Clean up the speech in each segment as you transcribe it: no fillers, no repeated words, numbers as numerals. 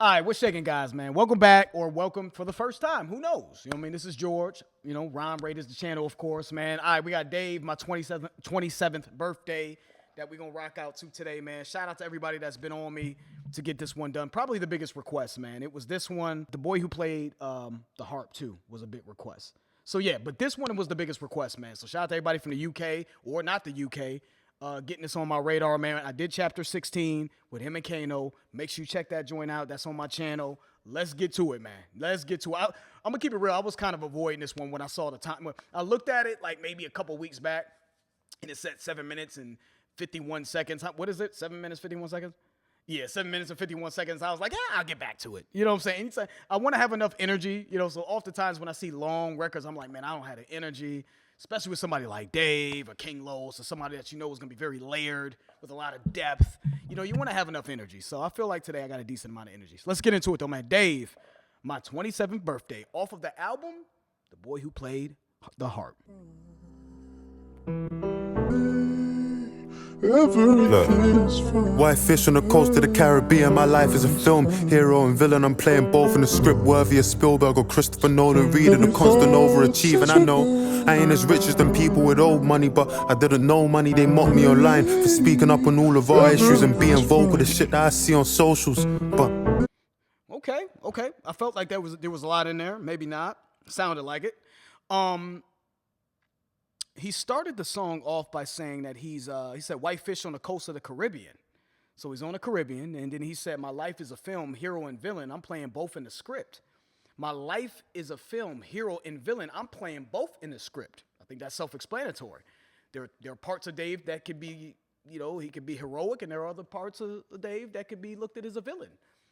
All right, what's shaking, guys, man? Welcome back, or welcome for the first time. Who knows? You know what I mean? This is George. You know, Rhyme Rate is the channel, of course, man. All right, we got Dave, my 27th birthday that we're going to rock out to today, man. Shout out to everybody that's been on me to get this one done. Probably the biggest request, man. It was this one. The boy who played the harp, too, was a big request. So, yeah, but this one was the biggest request, man. So, shout out to everybody from the UK, or not the UK, getting this on my radar, man. I did chapter 16 with him and Kano. Make sure you check that joint out. That's on my channel. Let's get to it, man. Let's get to it. I'm going to keep it real. I was kind of avoiding this one when I saw the time. I looked at it like maybe a couple weeks back, and it said 7 minutes and 51 seconds. What is it? 7 minutes, 51 seconds? Yeah, 7 minutes and 51 seconds. I was like, I'll get back to it. You know what I'm saying? I want to have enough energy, you know, so oftentimes when I see long records, I'm like, man, I don't have the energy. Especially with somebody like Dave or King Los or somebody that you know is going to be very layered with a lot of depth. You know, you want to have enough energy. So I feel like today I got a decent amount of energy. So let's get into it, though, man. Dave, my 27th birthday, off of the album, The Boy Who Played the Harp. Look, white fish on the coast of the Caribbean. My life is a film, hero and villain. I'm playing both in the script, worthy of Spielberg or Christopher Nolan. Reading a constant overachieving. I know I ain't as rich as them people with old money, but I didn't know money. They mocked me online for speaking up on all of our issues and being vocal. The shit that I see on socials, but Okay. I felt like there was a lot in there. Maybe not. Sounded like it. He started the song off by saying that he said white fish on the coast of the Caribbean. So he's on the Caribbean, and then he said, my life is a film, hero and villain. I'm playing both in the script. My life is a film, hero and villain. I'm playing both in the script. I think that's self-explanatory. There are parts of Dave that could be, you know, he could be heroic, and there are other parts of Dave that could be looked at as a villain,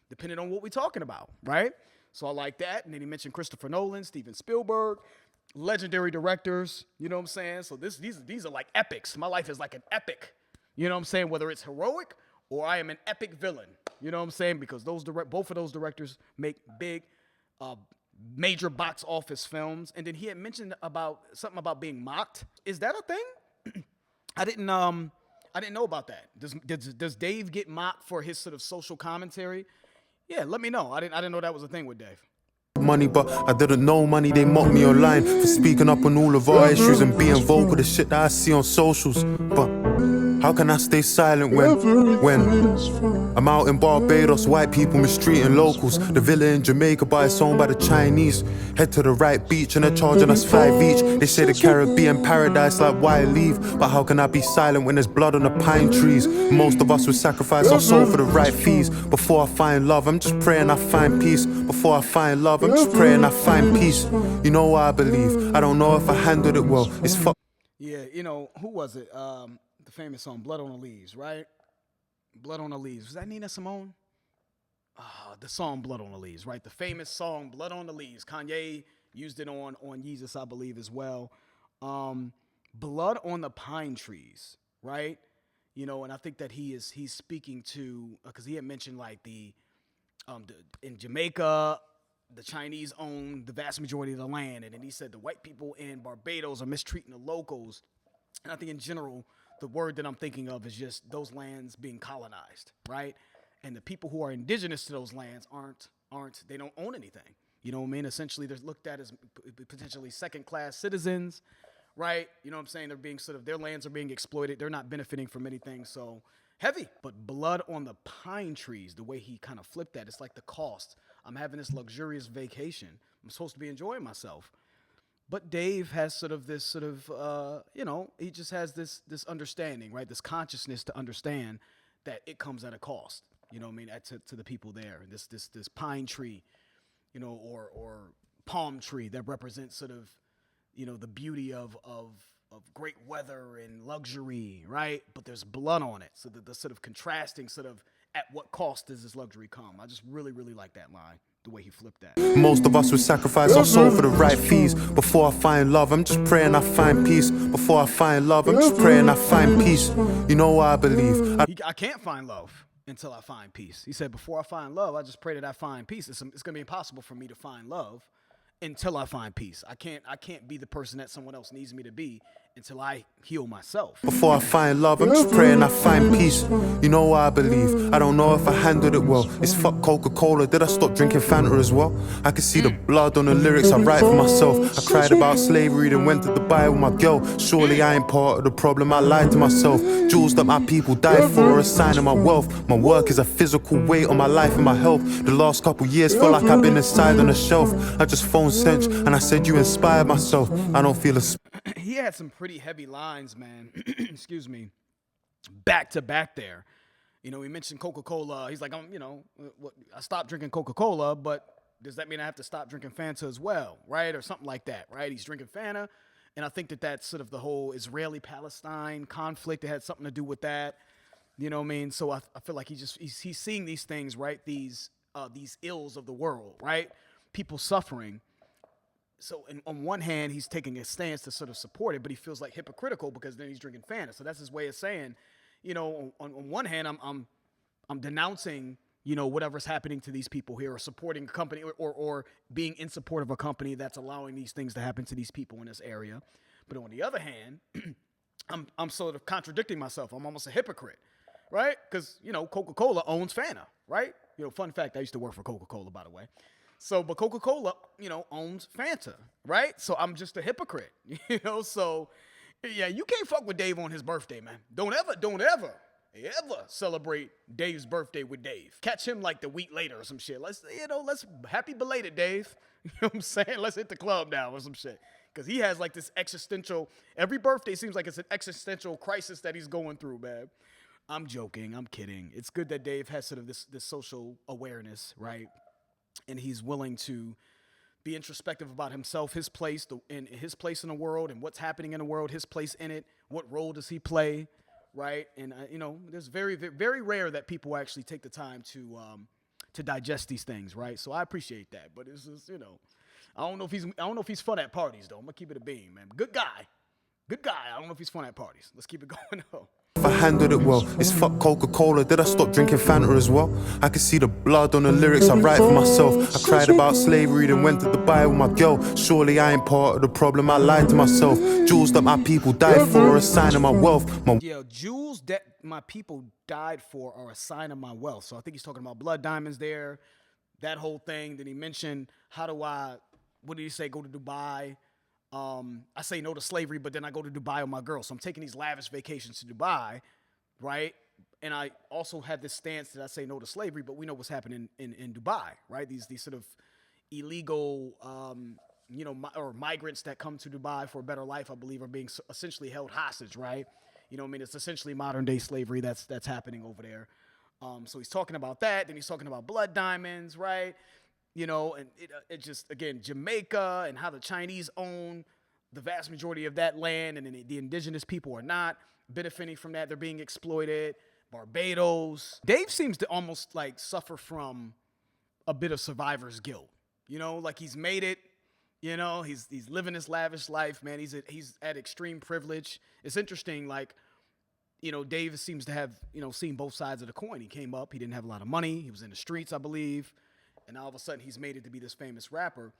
depending on what we're talking about, right? So I like that. And then he mentioned Christopher Nolan, Steven Spielberg, legendary directors, you know what I'm saying? So these are like epics. My life is like an epic, you know what I'm saying? Whether it's heroic or I am an epic villain, you know what I'm saying? Because both of those directors make big, major box office films. And then he had mentioned something about being mocked. Is that a thing? I didn't know about that. Does Dave get mocked for his sort of social commentary? Yeah, let me know. I didn't know that was a thing with Dave. money, but I didn't know money. They mocked me online for speaking up on all of our issues and being vocal. The shit that I see on socials, but how can I stay silent when I'm out in Barbados, white people mistreating locals? The villa in Jamaica, but it's owned by the Chinese. Head to the right beach and they're charging us 5 each. They say the Caribbean paradise, like why leave? But how can I be silent when there's blood on the pine trees? Most of us would sacrifice our soul for the right fees. Before I find love, I'm just praying I find peace. Before I find love, I'm just praying I find peace. You know what I believe? I don't know if I handled it well. It's Yeah, you know, who was it? The famous song Blood on the Leaves, right? Blood on the Leaves. Was that Nina Simone? The song Blood on the Leaves, right? The famous song Blood on the Leaves. Kanye used it on Yeezus, I believe, as well. Blood on the Pine Trees, right? You know, and I think that he's speaking to, because he had mentioned like in Jamaica, the Chinese own the vast majority of the land. And then he said the white people in Barbados are mistreating the locals. And I think in general, the word that I'm thinking of is just those lands being colonized, right? And the people who are indigenous to those lands they don't own anything. You know what I mean? Essentially, they're looked at as potentially second-class citizens, right? You know what I'm saying? They're being their lands are being exploited. They're not benefiting from anything. So heavy, but blood on the pine trees, the way he kind of flipped that, it's like the cost. I'm having this luxurious vacation. I'm supposed to be enjoying myself. But Dave has you know, he just has this understanding, right? This consciousness to understand that it comes at a cost. You know what I mean? To the people there. This pine tree, you know, or palm tree that represents sort of, you know, the beauty of great weather and luxury, right? But there's blood on it. So the sort of contrasting sort of at what cost does this luxury come? I just really, really like that line. The way he flipped that. Most of us would sacrifice our soul for the right fees. Before I find love, I'm just praying I find peace. Before I find love, I'm just praying I find peace. You know what I believe? I can't find love until I find peace. He said, before I find love, I just pray that I find peace. It's going to be impossible for me to find love until I find peace. I can't be the person that someone else needs me to be until I heal myself. Before I find love, I'm just praying I find peace. You know what I believe? I don't know if I handled it well. It's fuck Coca-Cola, did I stop drinking Fanta as well? I can see the blood on the lyrics I write for myself. I cried about slavery, then went to Dubai with my girl. Surely I ain't part of the problem, I lied to myself. Jewels that my people died for are a sign of my wealth. My work is a physical weight on my life and my health. The last couple years feel like I've been inside on a shelf. I just phoned Sench and I said you inspired myself. I don't feel a He had some pretty heavy lines, man. Excuse me. Back to back there. You know, he mentioned Coca-Cola. He's like, I stopped drinking Coca-Cola, but does that mean I have to stop drinking Fanta as well, right? Or something like that, right? He's drinking Fanta, and I think that that's sort of the whole Israeli-Palestine conflict. It had something to do with that. You know what I mean? So I feel like he's seeing these things, right? These ills of the world, right? People suffering. So on one hand, he's taking a stance to sort of support it, but he feels like hypocritical because then he's drinking Fanta. So that's his way of saying, you know, on one hand, I'm denouncing, you know, whatever's happening to these people here, or supporting a company, or being in support of a company that's allowing these things to happen to these people in this area. But on the other hand, I'm sort of contradicting myself. I'm almost a hypocrite, right? Because, you know, Coca-Cola owns Fanta, right? You know, fun fact, I used to work for Coca-Cola, by the way. So, but Coca-Cola, you know, owns Fanta, right? So I'm just a hypocrite, you know? So, yeah, you can't fuck with Dave on his birthday, man. Don't ever celebrate Dave's birthday with Dave. Catch him like the week later or some shit. Let's happy belated, Dave. You know what I'm saying? Let's hit the club now or some shit. Because he has like this existential, every birthday seems like it's an existential crisis that he's going through, man. I'm joking. I'm kidding. It's good that Dave has sort of this social awareness, right? And he's willing to be introspective about himself, his place, his place in the world, and what's happening in the world, his place in it. What role does he play, right? And you know, there's very, very rare that people actually take the time to digest these things, right? So I appreciate that. But it's just, you know, I don't know if he's fun at parties though. I'm gonna keep it a beam, man. Good guy. I don't know if he's fun at parties. Let's keep it going though. If I handled it well, it's fuck Coca-Cola, did I stop drinking Fanta as well? I can see the blood on the lyrics I write for myself. I cried about slavery, then went to Dubai with my girl. Surely I ain't part of the problem, I lied to myself. Jewels that my people died for are a sign of my wealth. Yeah, jewels that my people died for are a sign of my wealth. So I think he's talking about blood diamonds there, that whole thing. Then he mentioned, what did he say, go to Dubai? I say no to slavery, but then I go to Dubai with my girl. So I'm taking these lavish vacations to Dubai, right? And I also have this stance that I say no to slavery, but we know what's happening in Dubai, right? These sort of illegal, or migrants that come to Dubai for a better life, I believe, are being essentially held hostage, right? You know what I mean? It's essentially modern day slavery that's happening over there. So he's talking about that. Then he's talking about blood diamonds, right? You know, and it just, again, Jamaica and how the Chinese own the vast majority of that land, and then the indigenous people are not benefiting from that. They're being exploited. Barbados. Dave seems to almost like suffer from a bit of survivor's guilt. You know, like he's made it. You know, he's living this lavish life, man. He's at extreme privilege. It's interesting, like, you know, Dave seems to have, you know, seen both sides of the coin. He came up, he didn't have a lot of money. He was in the streets, I believe. And all of a sudden, he's made it to be this famous rapper.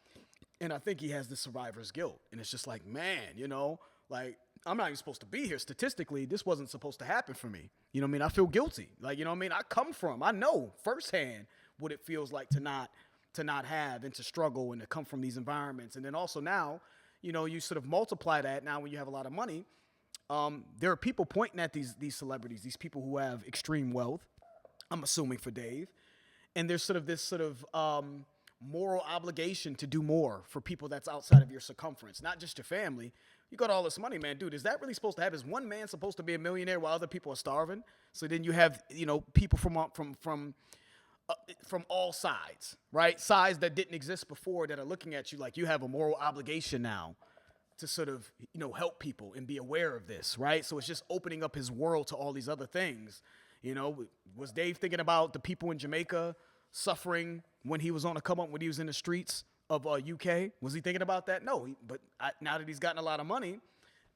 And I think he has this survivor's guilt. And it's just like, man, you know, like, I'm not even supposed to be here. Statistically, this wasn't supposed to happen for me. You know what I mean? I feel guilty. Like, you know what I mean? I know firsthand what it feels like to not have and to struggle and to come from these environments. And then also now, you know, you sort of multiply that now when you have a lot of money. There are people pointing at these celebrities, these people who have extreme wealth, I'm assuming for Dave. And there's sort of this moral obligation to do more for people that's outside of your circumference, not just your family. You got all this money, man. Dude, is that really supposed to happen? Is one man supposed to be a millionaire while other people are starving? So then you have, you know, people from all sides, right? Sides that didn't exist before that are looking at you like you have a moral obligation now to sort of, you know, help people and be aware of this, right? So it's just opening up his world to all these other things. You know, was Dave thinking about the people in Jamaica suffering when he was on a come up, when he was in the streets of UK? Was he thinking about that? No, now that he's gotten a lot of money,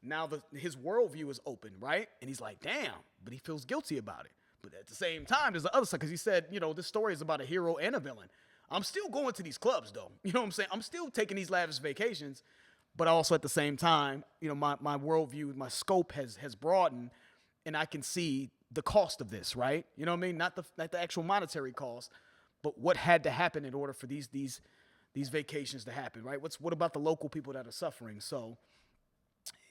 now his worldview is open, right? And he's like, damn, but he feels guilty about it. But at the same time, there's the other side, because he said, you know, this story is about a hero and a villain. I'm still going to these clubs, though. You know what I'm saying? I'm still taking these lavish vacations, but also at the same time, my worldview, my scope has broadened, and I can see the cost of this, right? You know what I mean? Not the actual monetary cost, but what had to happen in order for these vacations to happen, right? What about the local people that are suffering? So,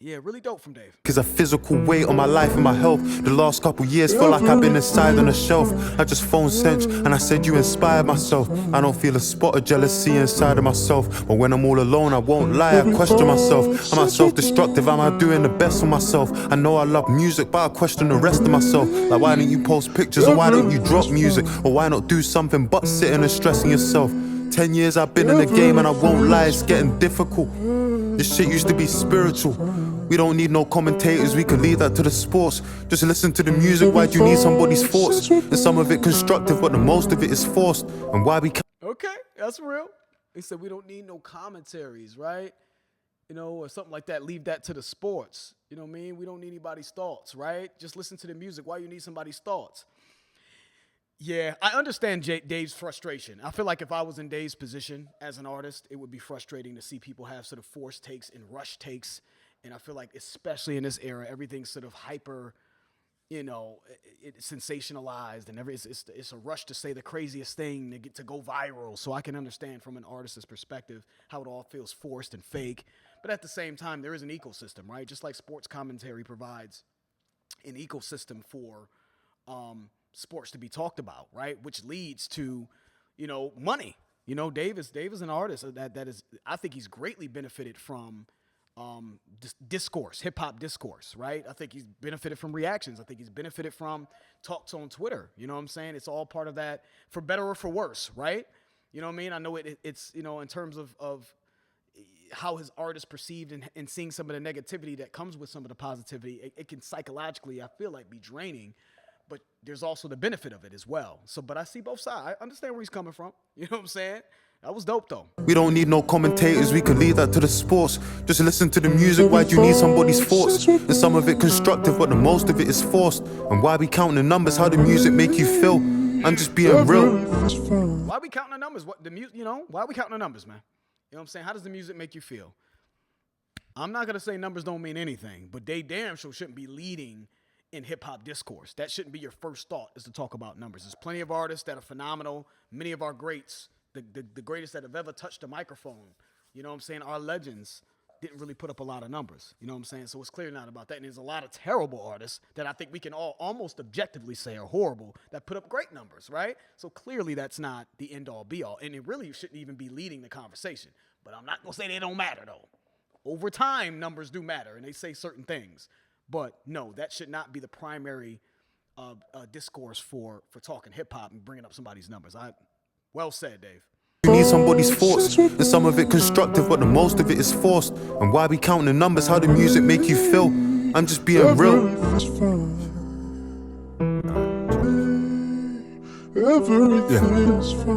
yeah, really dope from Dave. Cause a physical weight on my life and my health. The last couple years feel like I've been inside on a shelf. I just phoned Sench and I said you inspired myself. I don't feel a spot of jealousy inside of myself. But when I'm all alone, I won't lie, I question myself. Am I self-destructive? Am I doing the best for myself? I know I love music, but I question the rest of myself. Like, why don't you post pictures, or why don't you drop music? Or why not do something but sitting and stressing yourself? 10 years I've been in the game and I won't lie, it's getting difficult. This shit used to be spiritual. We don't need no commentators, we can leave that to the sports. Just listen to the music, why do you need somebody's thoughts? And some of it constructive, but the most of it is forced. And why we can't. Okay, that's real. He said we don't need no commentaries, right? Or something like that. Leave that to the sports. You know what I mean? We don't need anybody's thoughts, right? Just listen to the music. Why you need somebody's thoughts? Yeah, I understand Dave's frustration. I feel like if I was in Dave's position as an artist, it would be frustrating to see people have sort of forced takes and rush takes. And I feel like, especially in this era, everything's sort of hyper, sensationalized, and it's a rush to say the craziest thing to go viral. So I can understand from an artist's perspective how it all feels forced and fake. But at the same time, there is an ecosystem, right? Just like sports commentary provides an ecosystem for sports to be talked about, right? Which leads to, money. Dave is an artist that is, I think he's greatly benefited from discourse, hip hop discourse, right? I think he's benefited from reactions. I think he's benefited from talks on Twitter. You know what I'm saying? It's all part of that, for better or for worse, right? You know what I mean? I know it's in terms of how his art is perceived and seeing some of the negativity that comes with some of the positivity, it can psychologically, I feel like, be draining. But there's also the benefit of it as well. So, but I see both sides. I understand where he's coming from. You know what I'm saying? That was dope, though. We don't need no commentators, we can leave that to the sports. Just listen to the music, why do you need somebody's thoughts? And some of it constructive, but the most of it is forced. And why we counting the numbers, how the music make you feel? I'm just being real. Why we counting the numbers? Why we counting the numbers, man? You know what I'm saying? How does the music make you feel? I'm not going to say numbers don't mean anything, but they damn sure shouldn't be leading in hip-hop discourse. That shouldn't be your first thought, is to talk about numbers. There's plenty of artists that are phenomenal. Many of our greats, the greatest that have ever touched a microphone, you know what I'm saying, our legends, didn't really put up a lot of numbers. You know what I'm saying? So it's clearly not about that. And there's a lot of terrible artists that I think we can all almost objectively say are horrible that put up great numbers, right? So clearly that's not the end-all, be-all. And it really shouldn't even be leading the conversation. But I'm not going to say they don't matter, though. Over time, numbers do matter, and they say certain things. But no, that should not be the primary discourse for talking hip-hop and bringing up somebody's numbers. Well said, Dave. You need somebody's thoughts, and some of it constructive, but the most of it is forced. And why we counting the numbers, how the music make you feel? I'm just being real.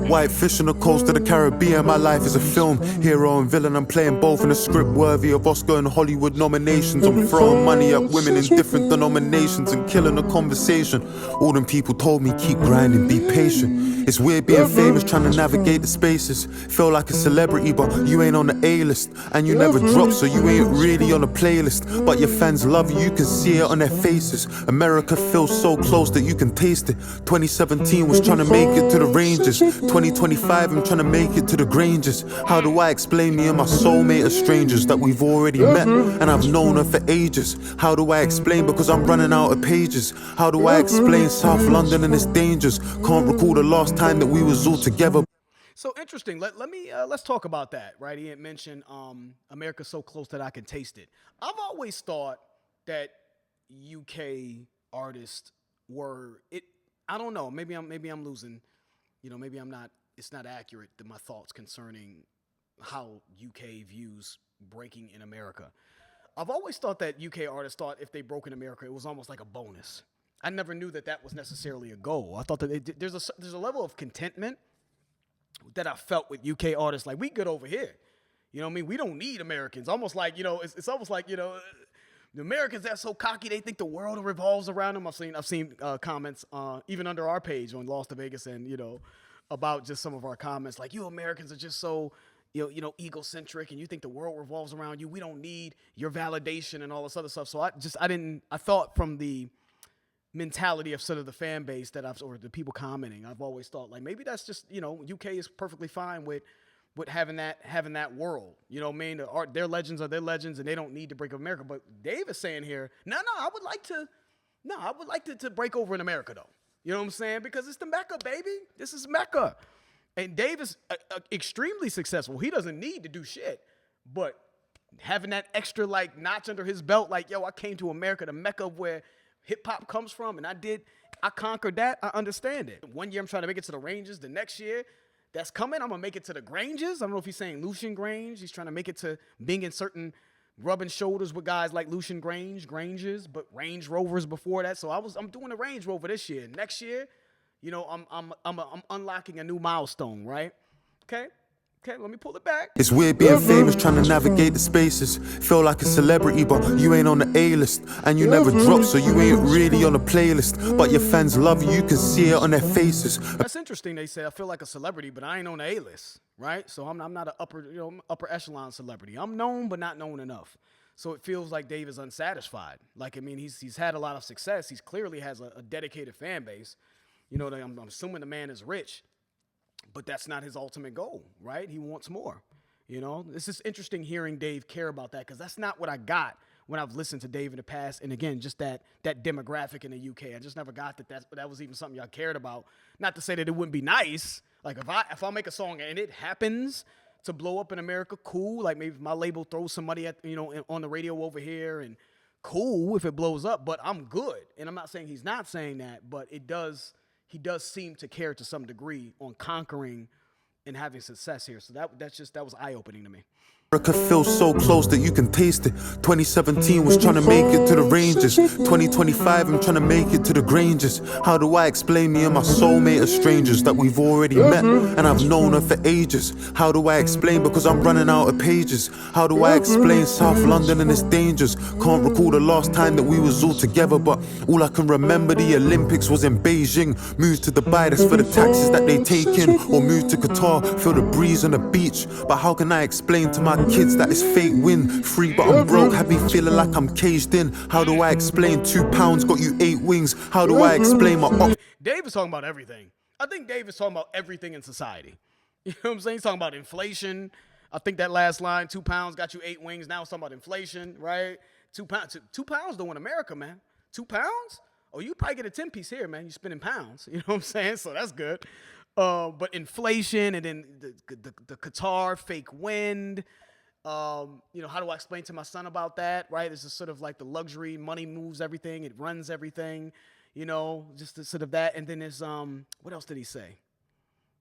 White fish on the coast of the Caribbean, my life is a film. Hero and villain, I'm playing both in a script worthy of Oscar and Hollywood nominations. I'm throwing money at women in different denominations and killing the conversation. All them people told me keep grinding, be patient. It's weird being famous, trying to navigate the spaces. Feel like a celebrity, but you ain't on the A-list. And you never drop, so you ain't really on the playlist. But your fans love you, you can see it on their faces. America feels so close that you can taste it. 2017 was trying to make it to the Rangers. 2025, I'm trying to make it to the Grangers. How do I explain me and my soulmate are strangers that we've already met and I've known her for ages? How do I explain, because I'm running out of pages? How do I explain South London and its dangers? Can't recall the last time that we was all together. So interesting. Let's talk about that, right? He had mentioned America's so close that I can taste it. I've always thought that UK artists were it. I don't know. Maybe I'm losing. Maybe I'm not. It's not accurate that my thoughts concerning how UK views breaking in America. I've always thought that UK artists thought if they broke in America, it was almost like a bonus. I never knew that was necessarily a goal. I thought that there's a level of contentment that I felt with UK artists. Like, we good over here. You know what I mean? We don't need Americans. Almost like, it's almost like, the Americans, they're so cocky, they think the world revolves around them. I've seen comments even under our page on Lost to Vegas and, about just some of our comments. Like, you Americans are just so, egocentric and you think the world revolves around you. We don't need your validation and all this other stuff. So I thought from the mentality of sort of the fan base or the people commenting, I've always thought like maybe that's just, UK is perfectly fine with having that world. You know what I mean? Their legends are their legends and they don't need to break over America. But Dave is saying here, I would like to break over in America though. You know what I'm saying? Because it's the Mecca, baby. This is Mecca. And Dave is extremely successful. He doesn't need to do shit. But having that extra like notch under his belt, like, yo, I came to America, the Mecca of where hip hop comes from, and I conquered that. I understand it. One year I'm trying to make it to the Rangers. The next year that's coming, I'm gonna make it to the Granges. I don't know if he's saying Lucian Grange. He's trying to make it to being in certain rubbing shoulders with guys like Lucian Granges, but Range Rovers before that. So I'm doing the Range Rover this year. Next year, I'm unlocking a new milestone, right? Okay, let me pull it back. It's weird being famous, trying to navigate the spaces. Feel like a celebrity, but you ain't on the A-list. And you never drop, so you ain't really on the playlist. But your fans love you can see it on their faces. That's interesting. They say I feel like a celebrity, but I ain't on the A-list, right? So I'm not an upper echelon celebrity. I'm known, but not known enough. So it feels like Dave is unsatisfied. Like, I mean, he's had a lot of success. He clearly has a dedicated fan base. I'm assuming the man is rich, but that's not his ultimate goal, right? He wants more. It's just interesting hearing Dave care about that because that's not what I got when I've listened to Dave in the past. And again, just that demographic in the UK, I just never got that was even something y'all cared about. Not to say that it wouldn't be nice. Like if I make a song and it happens to blow up in America, cool. Like maybe my label throws somebody on the radio over here, and cool if it blows up. But I'm good, and I'm not saying he's not saying that, but he does seem to care to some degree on conquering and having success here. So that was eye-opening to me. America feels so close that you can taste it. 2017 was trying to make it to the Rangers. 2025 I'm trying to make it to the Granges. How do I explain me and my soulmate are strangers that we've already met and I've known her for ages? How do I explain because I'm running out of pages? How do I explain South London and its dangers? Can't recall the last time that we was all together, but all I can remember the Olympics was in Beijing. Moved to Dubai, that's for the taxes that they take in. Or moved to Qatar, feel the breeze on the beach. But how can I explain to my kids that it's fake win? Free but I'm broke, have me feeling like I'm caged in. How do I explain 2 pounds got you 8 wings? How do I explain my Dave is talking about everything. I think Dave is talking about everything in society. You know what I'm saying? He's talking about inflation. I think that last line, 2 pounds got you 8 wings. Now it's talking about inflation, right? 2 pounds. 2 pounds though in America, man. 2 pounds? Oh, you probably get a 10-piece here, man. You spending pounds. You know what I'm saying? So that's good. But inflation and then the Qatar fake wind. How do I explain to my son about that, right? This is sort of like the luxury, money moves everything, it runs everything, just the sort of that. And then there's, what else did he say?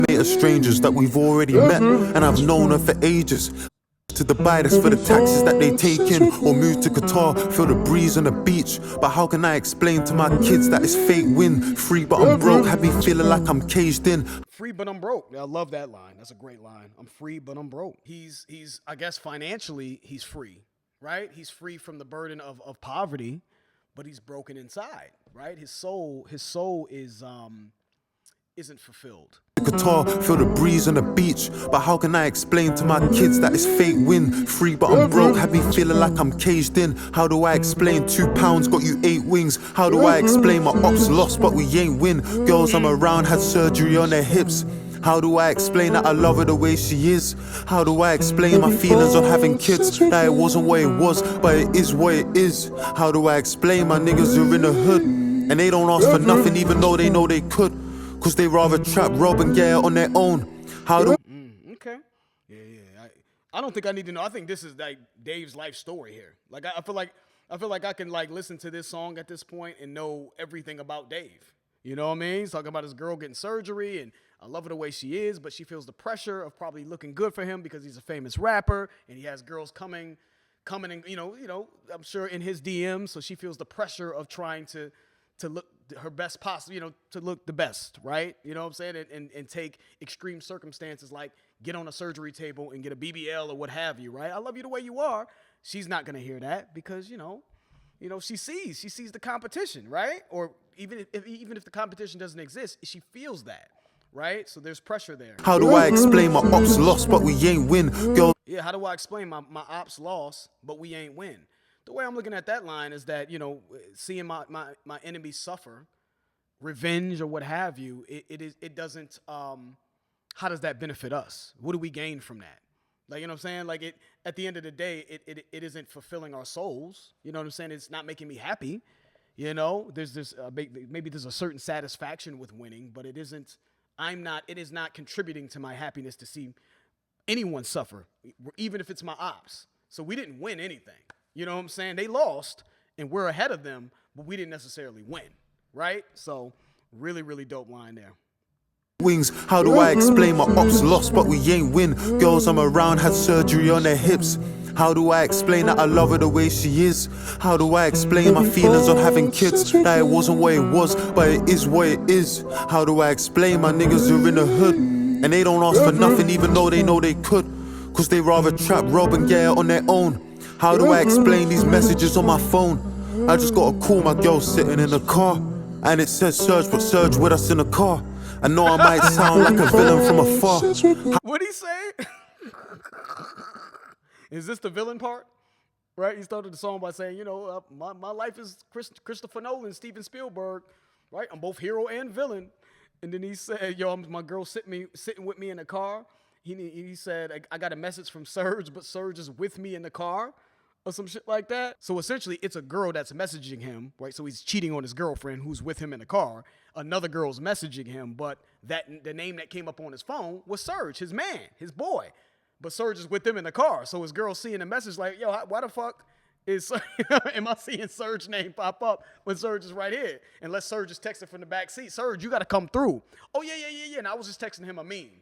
Are strangers that we've already met and I've known her for ages. To Dubai, that's for the taxes that they take in. Or move to Qatar, feel the breeze on the beach. But how can I explain to my kids that it's fake win? Free but I'm broke, have me feeling like I'm caged in. Free but I'm broke. I love that line. That's a great line. I'm free but I'm broke. He's I guess financially he's free, right? He's free from the burden of poverty, but he's broken inside, right? His soul is isn't fulfilled. Qatar, feel the breeze on the beach. But how can I explain to my kids that it's fake win? Free but I'm broke, have me feeling like I'm caged in. How do I explain 2 pounds got you 8 wings? How do I explain my ops lost but we ain't win? Girls I'm around had surgery on their hips. How do I explain that I love her the way she is? How do I explain my feelings on having kids? That it wasn't what it was, but it is what it is. How do I explain my niggas are in the hood and they don't ask for nothing even though they know they could? Cause they rather trap, rob and get it on their own. How do Okay. Yeah. I don't think I need to know. I think this is like Dave's life story here. Like I feel like I can like listen to this song at this point and know everything about Dave. You know what I mean? He's talking about his girl getting surgery and I love her the way she is, but she feels the pressure of probably looking good for him because he's a famous rapper and he has girls coming and I'm sure in his DMs, so she feels the pressure of trying to look her best possible, to look the best, right? You know what I'm saying? And take extreme circumstances like get on a surgery table and get a BBL or what have you, right? I love you the way you are. She's not going to hear that because, she sees the competition, right? Or even if the competition doesn't exist, she feels that, right? So there's pressure there. How do I explain my ops lost, but we ain't win? Girl, Yeah, how do I explain my ops loss, but we ain't win? The way I'm looking at that line is that, seeing my enemy suffer, revenge or what have you, it doesn't, how does that benefit us? What do we gain from that? Like, you know what I'm saying? Like, at the end of the day, it isn't fulfilling our souls. You know what I'm saying? It's not making me happy. There's this, maybe there's a certain satisfaction with winning, but it is not contributing to my happiness to see anyone suffer, even if it's my ops. So we didn't win anything. You know what I'm saying? They lost and we're ahead of them, but we didn't necessarily win. Right? So really, really dope line there. Wings, how do I explain my ops lost, but we ain't win? Girls I'm around had surgery on their hips. How do I explain that I love her the way she is? How do I explain my feelings on having kids? That it wasn't what it was, but it is what it is. How do I explain my niggas are in the hood and they don't ask for nothing even though they know they could? Cause they rather trap, rob and get it on their own. How do I explain these messages on my phone? I just got a call, my girl sitting in the car and it says Surge, but Surge with us in the car. I know I might sound like a villain from afar. What'd he say? Is this the villain part? Right? He started the song by saying, my life is Christopher Nolan, Steven Spielberg, right? I'm both hero and villain. And then he said, my girl sitting with me in the car. He said, I got a message from Surge, but Surge is with me in the car or some shit like that. So essentially, it's a girl that's messaging him, right? So he's cheating on his girlfriend who's with him in the car. Another girl's messaging him, but the name that came up on his phone was Surge, his man, his boy. But Surge is with him in the car. So his girl's seeing the message like, why the fuck am I seeing Surge's name pop up when Surge is right here? Unless Surge is texting from the back seat. Surge, you got to come through. Oh, yeah. And I was just texting him a meme.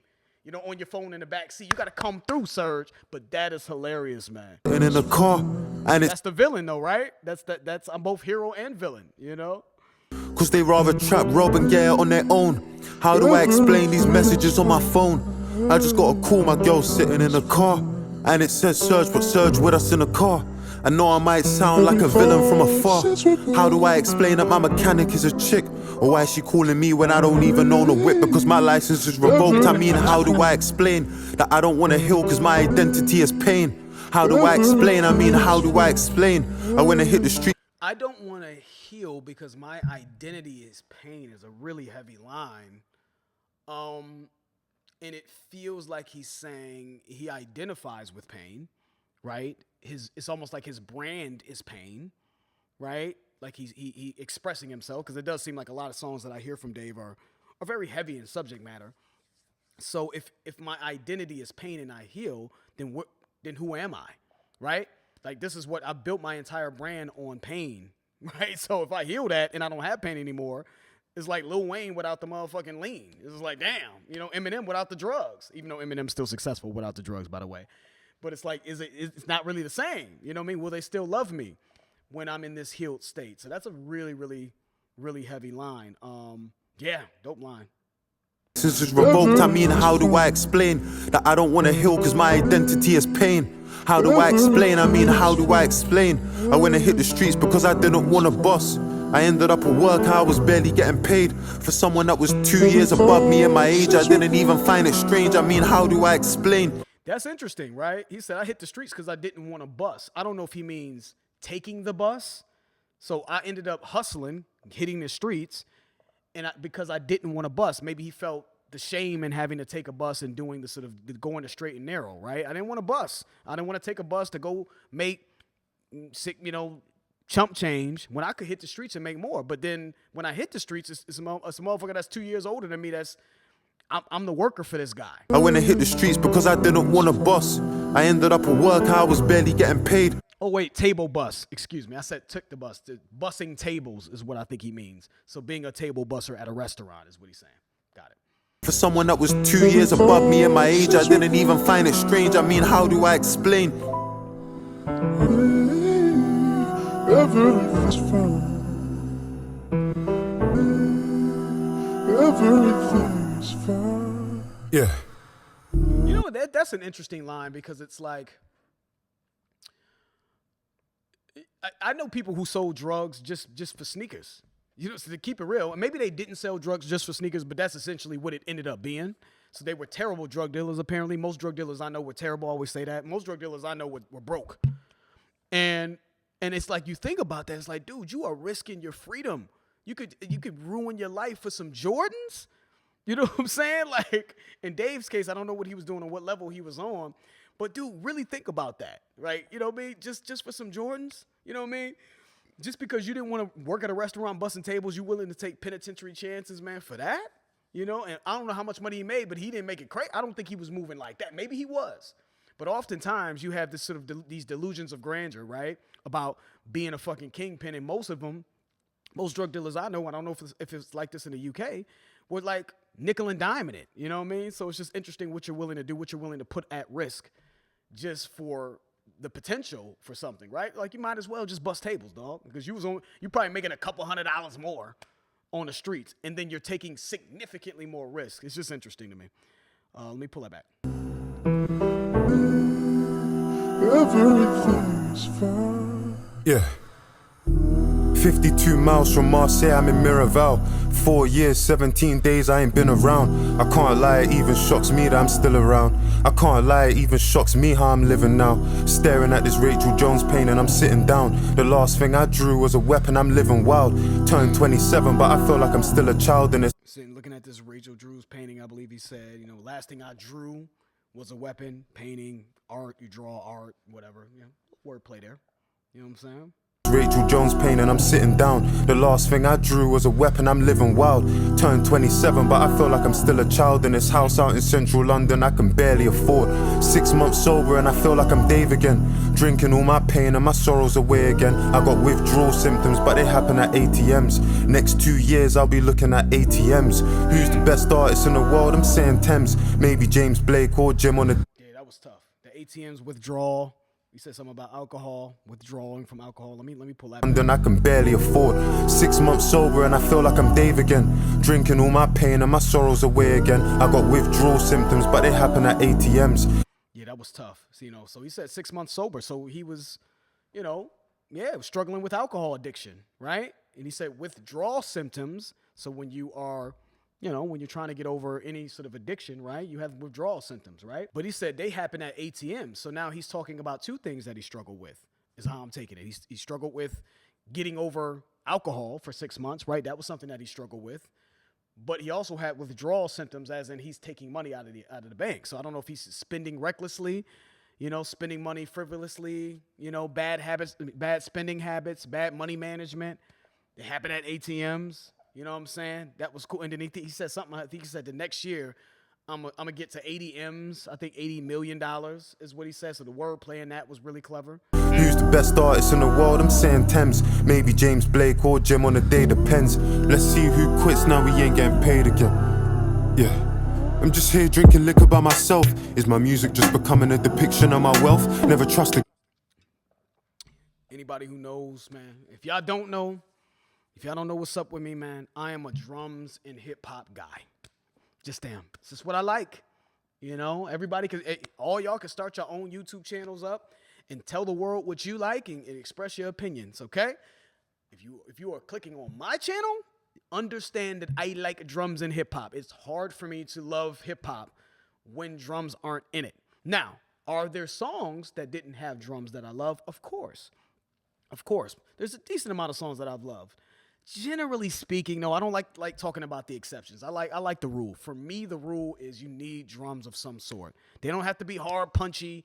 On your phone in the back seat. You got to come through, Surge. But that is hilarious, man. And in the car. And that's the villain, though, right? That's I'm both hero and villain, Cause they rather trap, rob and get it on their own. How do I explain these messages on my phone? I just got a call, my girl sitting in the car and it says Surge, but Surge with us in the car. I know I might sound like a villain from afar. How do I explain that my mechanic is a chick? Or why is she calling me when I don't even own a whip? Because my license is revoked. I mean, how do I explain that I don't want to heal cause my identity is pain? How do I explain? I mean, how do I explain? I wanna hit the street. I don't want to heal because my identity is pain is a really heavy line. And it feels like he's saying he identifies with pain, right? It's almost like his brand is pain, right? Like he expressing himself, because it does seem like a lot of songs that I hear from Dave are very heavy in subject matter. So if my identity is pain and I heal, then who am I, right? Like, this is what I built my entire brand on, pain, right? So if I heal that and I don't have pain anymore, it's like Lil Wayne without the motherfucking lean. It's like, damn, Eminem without the drugs, even though Eminem's still successful without the drugs, by the way. But it's like, it's not really the same. You know what I mean? Will they still love me when I'm in this healed state? So that's a really, really, really heavy line. Yeah, dope line. Since it's revoked, I mean, how do I explain that I don't want to heal cause my identity is pain? How do I explain? I mean, how do I explain? I went and hit the streets because I didn't want a boss. I ended up at work, I was barely getting paid. For someone that was 2 years above me in my age, I didn't even find it strange. I mean, how do I explain? That's interesting, right? He said, I hit the streets because I didn't want a bus. I don't know if he means taking the bus. So I ended up hustling, hitting the streets, and because I didn't want a bus. Maybe he felt the shame in having to take a bus and doing the sort of going the straight and narrow, right? I didn't want a bus. I didn't want to take a bus to go make, chump change when I could hit the streets and make more. But then when I hit the streets, it's a motherfucker that's 2 years older than me. I'm the worker for this guy. I went and hit the streets because I didn't want a bus. I ended up at work, I was barely getting paid. Oh, wait, table bus. Excuse me. I said took the bus. Bussing tables is what I think he means. So being a table busser at a restaurant is what he's saying. Got it. For someone that was 2 years above me in my age, I didn't even find it strange. I mean, how do I explain? Everything's fine. Everything's fine. Yeah. That's an interesting line, because it's like, I know people who sold drugs just for sneakers. You know, so to keep it real, and maybe they didn't sell drugs just for sneakers, but that's essentially what it ended up being. So they were terrible drug dealers, apparently. Most drug dealers I know were terrible. I always say that. Most drug dealers I know were broke. And it's like, you think about that, it's like, dude, you are risking your freedom. You could ruin your life for some Jordans. You know what I'm saying? Like, in Dave's case, I don't know what he was doing or what level he was on. But, dude, really think about that, right? You know what I mean? Just for some Jordans, you know what I mean? Just because you didn't want to work at a restaurant busting tables, you willing to take penitentiary chances, man, for that? You know, and I don't know how much money he made, but he didn't make it crazy. I don't think he was moving like that. Maybe he was. But oftentimes you have this sort of these delusions of grandeur, right? About being a fucking kingpin. And most of them, most drug dealers I know, I don't know if it's like this in the UK, were like nickel and diming it. You know what I mean? So it's just interesting what you're willing to do, what you're willing to put at risk just for the potential for something, right? Like, you might as well just bust tables, dog, because you probably making a couple $100 more on the streets, and then you're taking significantly more risk. It's just interesting to me. Let me pull that back. Everything's fine. Yeah. 52 miles from Marseille, I'm in Miraval. 4 years, 17 days, I ain't been around. I can't lie, it even shocks me that I'm still around. I can't lie, it even shocks me how I'm living now. Staring at this Rachel Jones painting, I'm sitting down. The last thing I drew was a weapon, I'm living wild. Turned 27, but I feel like I'm still a child in this. Sitting looking at this Rachel Drew's painting, I believe he said, you know, last thing I drew was a weapon, painting, art, you draw art, whatever. You know, wordplay there. You know what I'm saying? Rachel Jones painting, I'm sitting down. The last thing I drew was a weapon, I'm living wild. Turned 27, but I feel like I'm still a child in this house out in central London I can barely afford. 6 months sober and I feel like I'm Dave again. Drinking all my pain and my sorrows away again. I got withdrawal symptoms, but they happen at ATMs. Next 2 years I'll be looking at ATMs. Who's the best artist in the world? I'm saying Thames. Maybe James Blake or Jim on the... Yeah, that was tough. The ATMs withdrawal. You said something about alcohol, withdrawing from alcohol. Let me pull that. London I can barely afford. 6 months sober and I feel like I'm Dave again. Drinking all my pain and my sorrows away again. I got withdrawal symptoms, but they happen at ATMs. Yeah, that was tough. So, you know, so he said 6 months sober. So he was, you know, was struggling with alcohol addiction, right? And he said withdrawal symptoms. So when you are, you know, when you're trying to get over any sort of addiction, right, you have withdrawal symptoms, right? But he said they happen at ATMs. So now he's talking about two things that he struggled with, is how I'm taking it. He struggled with getting over alcohol for 6 months, right? That was something that he struggled with. But he also had withdrawal symptoms, as in he's taking money out of the bank. So I don't know if he's spending recklessly, you know, spending money frivolously, you know, bad habits, bad spending habits, bad money management. They happen at ATMs. You know what I'm saying? That was cool. And then he said something, I think he said the next year, I'm going to get to 80 M's. I think $80 million is what he said. So the wordplay in that was really clever. Who's the best artist in the world? I'm saying Thames. Maybe James Blake or Jim on the day, depends. Let's see who quits now, we ain't getting paid again. Yeah. I'm just here drinking liquor by myself. Is my music just becoming a depiction of my wealth? Never trust a... Anybody who knows, man, if y'all don't know what's up with me, man, I am a drums and hip hop guy. Just am. It's just what I like. You know, everybody all y'all can start your own YouTube channels up and tell the world what you like and express your opinions, okay? If you are clicking on my channel, understand that I like drums and hip hop. It's hard for me to love hip hop when drums aren't in it. Now, are there songs that didn't have drums that I love? Of course. Of course. There's a decent amount of songs that I've loved. Generally speaking, no, I don't like talking about the exceptions. I like the rule. For me, the rule is you need drums of some sort. They don't have to be hard, punchy,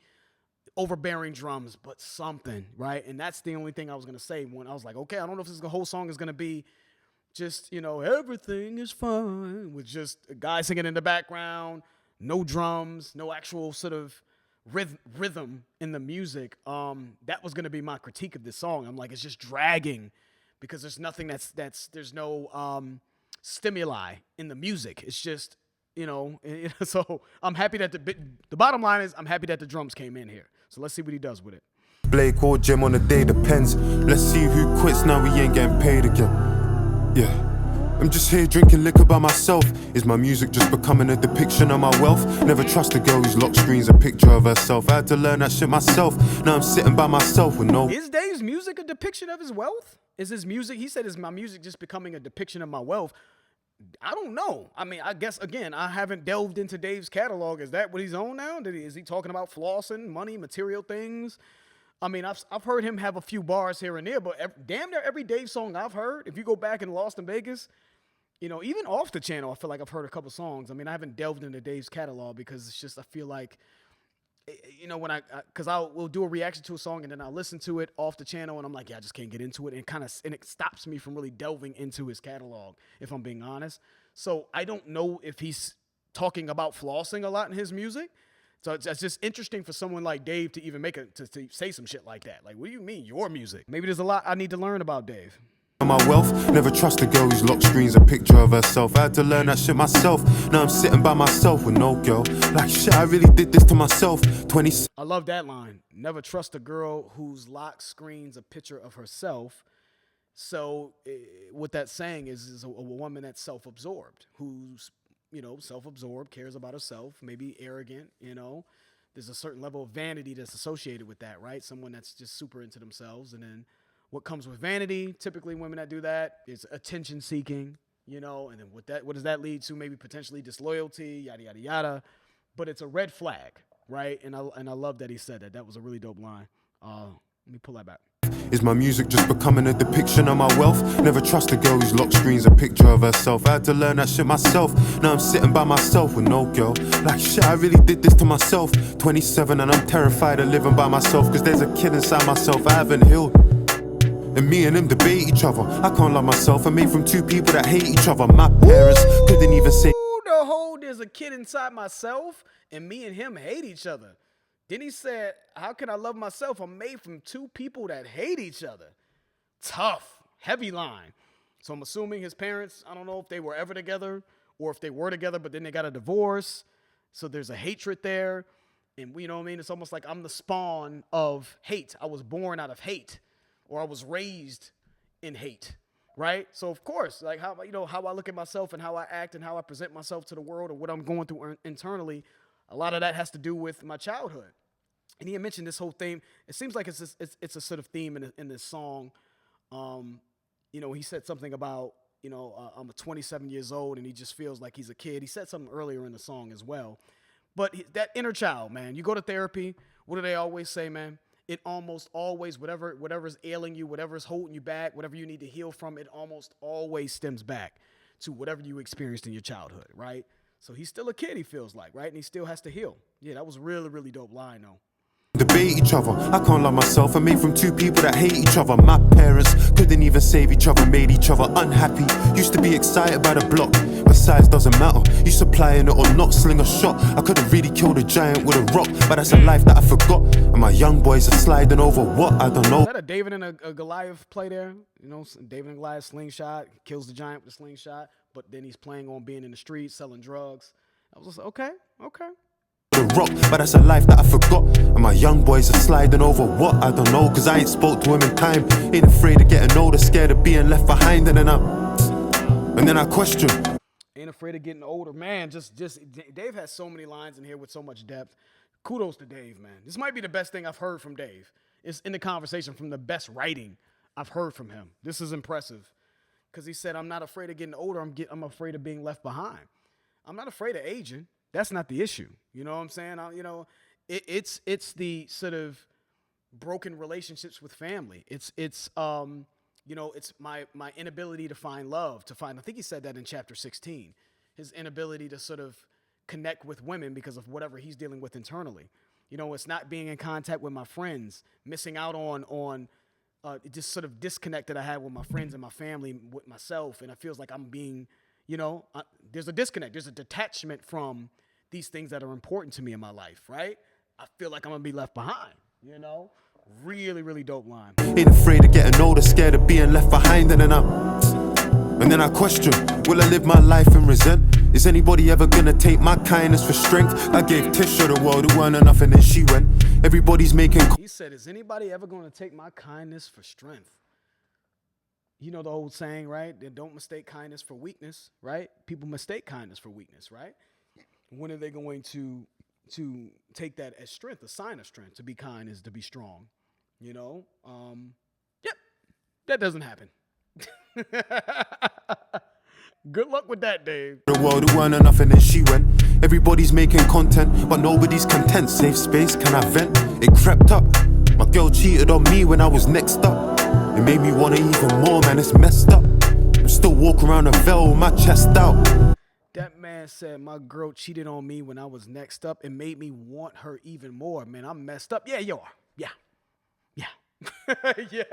overbearing drums, but something, right? And that's the only thing I was going to say when I was like, okay, I don't know if the whole song is going to be just, you know, everything is fine with just a guy singing in the background, no drums, no actual sort of rhythm in the music. That was going to be my critique of this song. I'm like, it's just dragging. Because there's nothing there's no stimuli in the music. It's just, you know, so I'm happy that the bottom line is I'm happy that the drums came in here. So let's see what he does with it. Blake or Jim on the day, depends. Let's see who quits now, we ain't getting paid again. Yeah. I'm just here drinking liquor by myself. Is my music just becoming a depiction of my wealth? Never trust a girl whose lock screen's a picture of herself. I had to learn that shit myself. Now I'm sitting by myself with no... Is Dave's music a depiction of his wealth? Is his music? He said, "Is my music just becoming a depiction of my wealth?" I don't know. I mean, I guess again, I haven't delved into Dave's catalog. Is that what he's on now? Is he talking about flossing, money, material things? I mean, I've heard him have a few bars here and there, but damn near every Dave song I've heard, if you go back in Lost in Vegas, even off the channel, I feel like I've heard a couple songs. I mean, I haven't delved into Dave's catalog because it's just I feel like when because we'll do a reaction to a song and then I'll listen to it off the channel and I'm like, yeah, I just can't get into it, and it stops me from really delving into his catalog, if I'm being honest. So I don't know if he's talking about flossing a lot in his music. So it's just interesting for someone like Dave to even to say some shit like that. Like, what do you mean your music? Maybe there's a lot I need to learn about Dave. My wealth, never trust a girl who's lock screens a picture of herself. I had to learn that shit myself. Now I'm sitting by myself with no girl. Like shit, I really did this to myself. 20. I love that line. Never trust a girl whose lock screens a picture of herself. So what that's saying is a woman that's self-absorbed, who's self-absorbed, cares about herself, maybe arrogant. There's a certain level of vanity that's associated with that, right? Someone that's just super into themselves, and then what comes with vanity, typically women that do that, is attention seeking, and then what does that lead to? Maybe potentially disloyalty, yada, yada, yada. But it's a red flag, right? And I love that he said that. That was a really dope line. Let me pull that back. Is my music just becoming a depiction of my wealth? Never trust a girl whose lock screens a picture of herself. I had to learn that shit myself. Now I'm sitting by myself with no girl. Like shit, I really did this to myself. 27 and I'm terrified of living by myself, cause there's a kid inside myself I haven't healed. And me and him debate each other. I can't love myself. I'm made from two people that hate each other. My parents couldn't even say There's a kid inside myself and me and him hate each other. Then he said, how can I love myself? I'm made from two people that hate each other. Tough, heavy line. So I'm assuming his parents, I don't know if they were ever together or if they were together, but then they got a divorce. So there's a hatred there. And you know what I mean? It's almost like I'm the spawn of hate. I was born out of hate, or I was raised in hate, right? So of course, like how I look at myself and how I act and how I present myself to the world or what I'm going through internally, a lot of that has to do with my childhood. And he had mentioned this whole theme. It seems like it's a sort of theme in this song. He said something about, I'm 27 years old and he just feels like he's a kid. He said something earlier in the song as well. But that inner child, man, you go to therapy. What do they always say, man? It almost always, whatever's ailing you, whatever's holding you back, whatever you need to heal from, it almost always stems back to whatever you experienced in your childhood, right? So he's still a kid, he feels like, right? And he still has to heal. Yeah, that was a really, really dope line, though. Debate each other. I can't love myself. I'm made from two people that hate each other. My parents couldn't even save each other, made each other unhappy. Used to be excited by the block, but size doesn't matter. You supplying it or not, sling a shot. I could've really killed a giant with a rock, but that's a life that I forgot. And my young boys are sliding over what? I don't know. Is that a David and a Goliath play there? David and Goliath slingshot, kills the giant with the slingshot, but then he's playing on being in the streets, selling drugs. I was just like, okay. The rock, but that's a life that I forgot. And my young boys are sliding over what? I don't know, cause I ain't spoke to him in time. Ain't afraid of getting older, scared of being left behind. And then I question. Ain't afraid of getting older. Man, just Dave has so many lines in here with so much depth. Kudos to Dave, man. This might be the best thing I've heard from Dave. It's in the conversation from the best writing I've heard from him. This is impressive. Because he said, I'm not afraid of getting older. I'm afraid of being left behind. I'm not afraid of aging. That's not the issue. You know what I'm saying? It's the sort of broken relationships with family. It's my inability to find love, I think he said that in chapter 16, his inability to sort of connect with women because of whatever he's dealing with internally. It's not being in contact with my friends, missing out on just sort of disconnect that I had with my friends and my family, with myself. And it feels like I'm being, there's a disconnect. There's a detachment from these things that are important to me in my life, right? I feel like I'm going to be left behind, Really, really dope line. Ain't afraid of getting older, scared of being left behind. And then I question, will I live my life and resent? Is anybody ever gonna take my kindness for strength? I gave Tisha the world, it weren't enough, and then she went. Everybody's making. He said, is anybody ever gonna take my kindness for strength? You know the old saying, right? They don't mistake kindness for weakness, right? People mistake kindness for weakness, right? When are they going to take that as strength, a sign of strength? To be kind is to be strong, Yep. That doesn't happen. Good luck with that, Dave. The world who weren't enough and then she went. Everybody's making content, but nobody's content. Safe space, can I vent? It crept up. My girl cheated on me when I was next up. It made me want it even more, man, it's messed up. I'm still walking around a veil with my chest out. That man said my girl cheated on me when I was next up. It made me want her even more. Man, I'm messed up. Yeah, you are. Yeah. Yeah.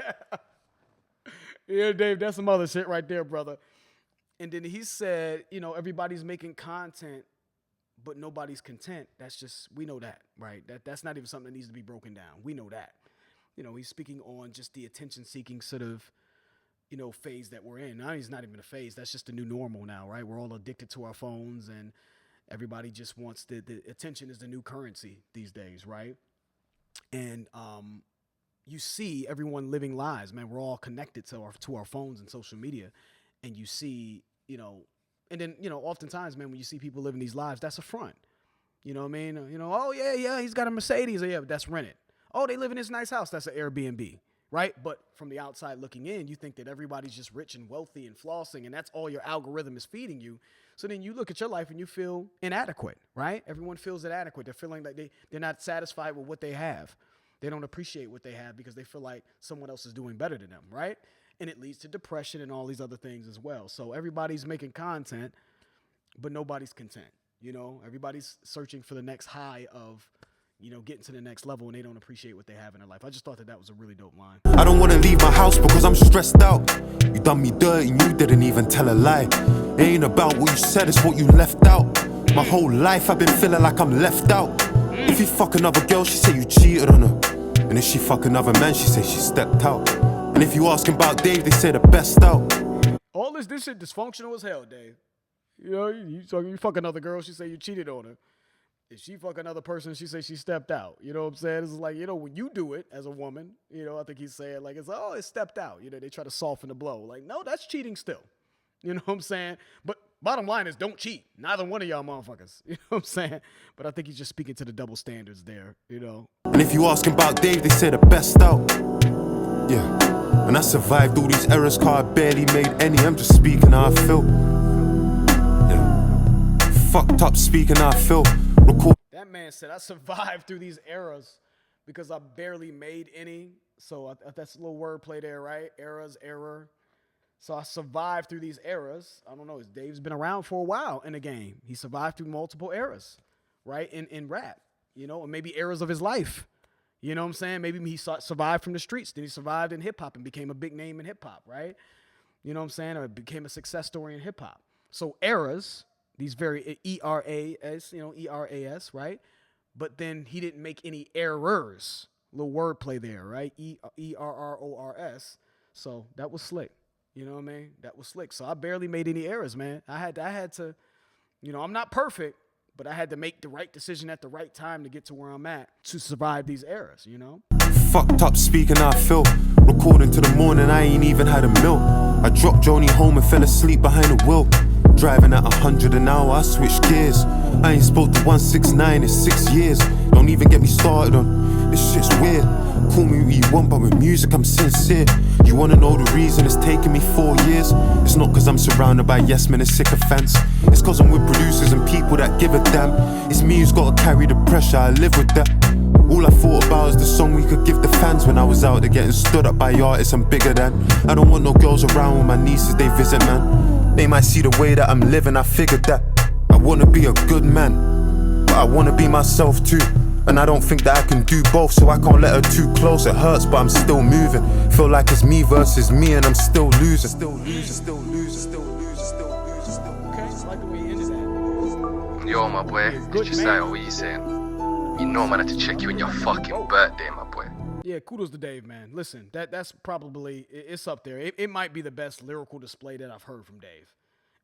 Yeah, Dave, that's some other shit right there, brother. And then he said, everybody's making content, but nobody's content. That's just, we know that, right? That's not even something that needs to be broken down. We know that. He's speaking on just the attention-seeking sort of, phase that we're in. Now, it's not even a phase. That's just the new normal now, right? We're all addicted to our phones, and everybody just wants the attention is the new currency these days, right? And you see everyone living lives, man. We're all connected to our phones and social media, and you see, and then oftentimes, man, when you see people living these lives, that's a front. You know what I mean? Oh yeah, he's got a Mercedes. Oh, yeah, but that's rented. Oh, they live in this nice house. That's an Airbnb, right? But from the outside looking in, you think that everybody's just rich and wealthy and flossing, and that's all your algorithm is feeding you. So then you look at your life and you feel inadequate, right? Everyone feels inadequate. They're feeling like they're not satisfied with what they have. They don't appreciate what they have because they feel like someone else is doing better than them, right? And it leads to depression and all these other things as well. So everybody's making content, but nobody's content. Everybody's searching for the next high of, getting to the next level, and they don't appreciate what they have in their life. I just thought that was a really dope line. I don't wanna leave my house because I'm stressed out. You done me dirty and you didn't even tell a lie. It ain't about what you said, it's what you left out. My whole life I've been feeling like I'm left out. If you fuck another girl, she say you cheated on her. And if she fuck another man, she say she stepped out. And if you ask about Dave, they say the best out. All this shit dysfunctional as hell, Dave. You fuck another girl, she say you cheated on her. If she fuck another person, she say she stepped out. You know what I'm saying? It's like, when you do it as a woman, I think he's saying like, it stepped out. They try to soften the blow. Like, no, that's cheating still. You know what I'm saying? But bottom line is don't cheat. Neither one of y'all motherfuckers. You know what I'm saying? But I think he's just speaking to the double standards there, And if you ask about Dave, they say the best out. Yeah. And I survived all these errors, cause I barely made any. I'm just speaking how I feel. Yeah. Fucked up speaking how I feel. That man said, I survived through these eras because I barely made any. So that's a little wordplay there, right? Eras, error. So I survived through these eras. I don't know. Dave's been around for a while in the game. He survived through multiple eras, right? In rap, or maybe eras of his life. You know what I'm saying? Maybe he survived from the streets. Then he survived in hip hop and became a big name in hip hop, right? You know what I'm saying? Or became a success story in hip hop. So eras, these very ERAS, ERAS, right? But then he didn't make any errors. A little wordplay there, right? ERRORS. So that was slick. You know what I mean? That was slick. So I barely made any errors, man. I had to, I'm not perfect, but I had to make the right decision at the right time to get to where I'm at to survive these errors, Fucked up speaking how I feel. Recording to the morning, I ain't even had a meal. I dropped Joni home and fell asleep behind the wheel. Driving at 100 an hour, I switched gears. I ain't spoke to 169 in 6 years. Don't even get me started on this shit's weird. Call me what you want, but with music I'm sincere. You wanna know the reason it's taken me 4 years? It's not cause I'm surrounded by yes men and sycophants. It's cause I'm with producers and people that give a damn. It's me who's gotta carry the pressure, I live with that. All I thought about is the song we could give the fans when I was out there getting stood up by artists I'm bigger than. I don't want no girls around when my nieces they visit, man. They might see the way that I'm living, I figured that. I wanna be a good man, but I wanna be myself too. And I don't think that I can do both, so I can't let her too close. It hurts, but I'm still moving. Feel like it's me versus me, and I'm still losing. Okay, I like the way you ended that. Yo, my boy, it's just like what you saying. You know, man, I had to check you on your fucking birthday, my boy. Yeah, kudos to Dave, man. Listen, that's probably, it's up there. It might be the best lyrical display that I've heard from Dave.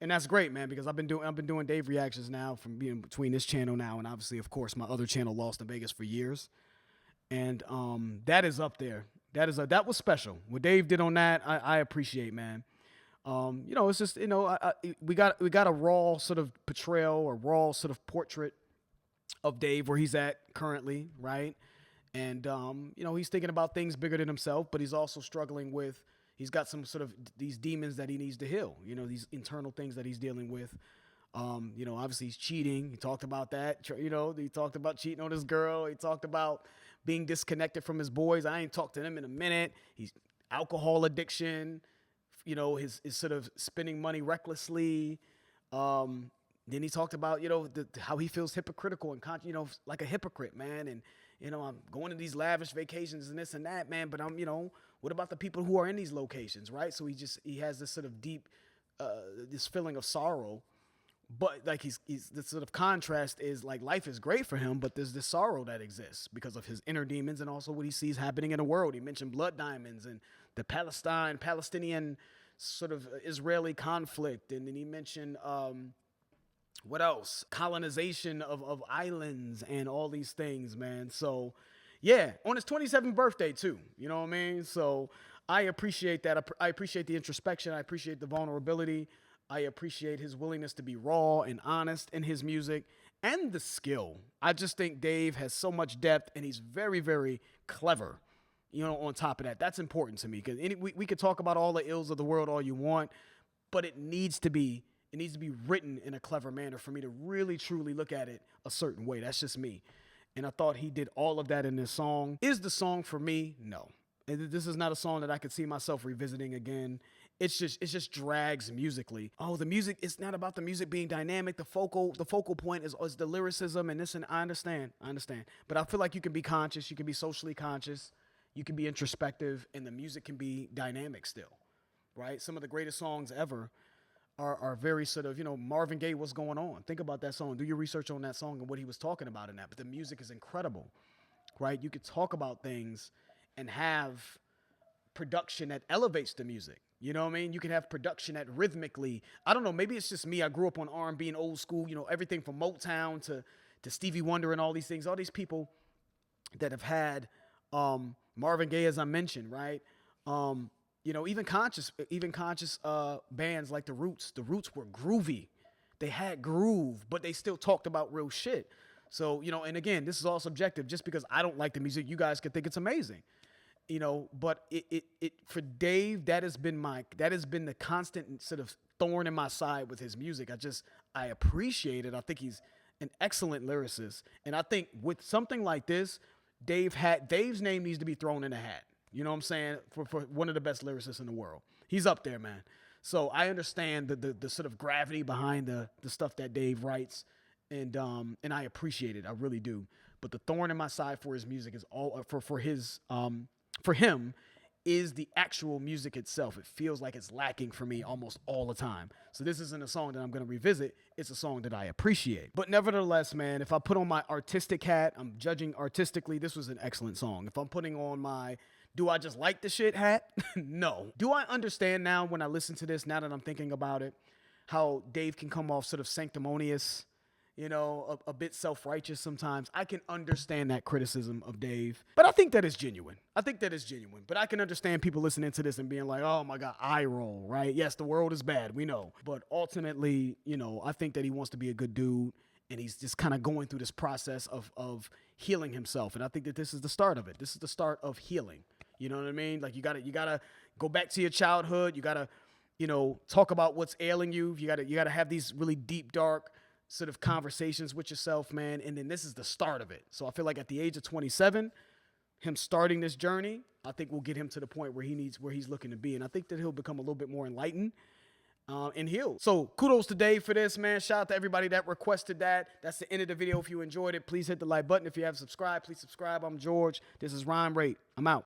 And that's great, man, because I've been doing Dave reactions now from being between this channel now and obviously, of course, my other channel, Lost in Vegas, for years. And that is up there. That was special. What Dave did on that, I appreciate, man. It's just, we got a raw sort of portrayal or raw sort of portrait of Dave where he's at currently, right? And he's thinking about things bigger than himself, but he's also struggling with, He's got some sort of these demons that he needs to heal, you know, these internal things that he's dealing with. You know, obviously he's cheating. He talked about that. You know, he talked about cheating on his girl. He talked about being disconnected from his boys. I ain't talked to them in a minute. He's alcohol addiction, you know, his sort of spending money recklessly. Then he talked about, you know, how he feels hypocritical and, you know, like a hypocrite, man. And, you know, I'm going to these lavish vacations and this and that, man. But you know, what about the people who are in these locations, right? So he has this sort of deep, this feeling of sorrow. But like he's the sort of contrast is like life is great for him, but there's this sorrow that exists because of his inner demons and also what he sees happening in the world. He mentioned blood diamonds and the Palestinian sort of Israeli conflict, and then he mentioned what else? Colonization of islands and all these things, man. So yeah, on his 27th birthday too. You know what I mean? So I appreciate that. I appreciate the introspection. I appreciate the vulnerability. I appreciate his willingness to be raw and honest in his music and the skill. I just think Dave has so much depth and he's very, very clever. You know, on top of that, that's important to me because we could talk about all the ills of the world all you want, but it needs to be written in a clever manner for me to really, truly look at it a certain way. That's just me. And I thought he did all of that in this song. Is the song for me? No. This is not a song that I could see myself revisiting again. It just drags musically. Oh, the music, it's not about the music being dynamic. The focal point is the lyricism and this, and I understand. But I feel like you can be conscious, you can be socially conscious, you can be introspective, and the music can be dynamic still, right? Some of the greatest songs ever are very sort of, you know, Marvin Gaye, What's Going On? Think about that song. Do your research on that song and what he was talking about in that. But the music is incredible, right? You could talk about things and have production that elevates the music. You know what I mean? You can have production that rhythmically, I don't know, maybe it's just me. I grew up on R&B and old school, you know, everything from Motown to Stevie Wonder and all these things, all these people that have had Marvin Gaye, as I mentioned, right? You know, even conscious bands like The Roots. The Roots were groovy. They had groove, but they still talked about real shit. So, you know, and again, this is all subjective. Just because I don't like the music, you guys could think it's amazing. You know, but it for Dave, that has been the constant sort of thorn in my side with his music. I appreciate it. I think he's an excellent lyricist. And I think with something like this, Dave's name needs to be thrown in a hat. You know what I'm saying? For one of the best lyricists in the world. He's up there, man. So I understand the sort of gravity behind the stuff that Dave writes. And I appreciate it. I really do. But the thorn in my side for his music is all for him is the actual music itself. It feels like it's lacking for me almost all the time. So this isn't a song that I'm going to revisit. It's a song that I appreciate. But nevertheless, man, if I put on my artistic hat, I'm judging artistically, this was an excellent song. If I'm putting on my do I just like the shit hat? No. Do I understand now when I listen to this, now that I'm thinking about it, how Dave can come off sort of sanctimonious, you know, a bit self-righteous sometimes? I can understand that criticism of Dave, but I think that is genuine. But I can understand people listening to this and being like, oh my God, eye roll, right? Yes, the world is bad, we know. But ultimately, you know, I think that he wants to be a good dude, and he's just kind of going through this process of healing himself. And I think that this is the start of it. This is the start of healing. You know what I mean? Like you gotta go back to your childhood. You gotta, you know, talk about what's ailing you. You gotta have these really deep, dark sort of conversations with yourself, man. And then this is the start of it. So I feel like at the age of 27, him starting this journey, I think will get him to the point where he's looking to be. And I think that he'll become a little bit more enlightened and healed. So kudos to Dave for this, man. Shout out to everybody that requested that. That's the end of the video. If you enjoyed it, please hit the like button. If you haven't subscribed, please subscribe. I'm George. This is Rhyme Rate. I'm out.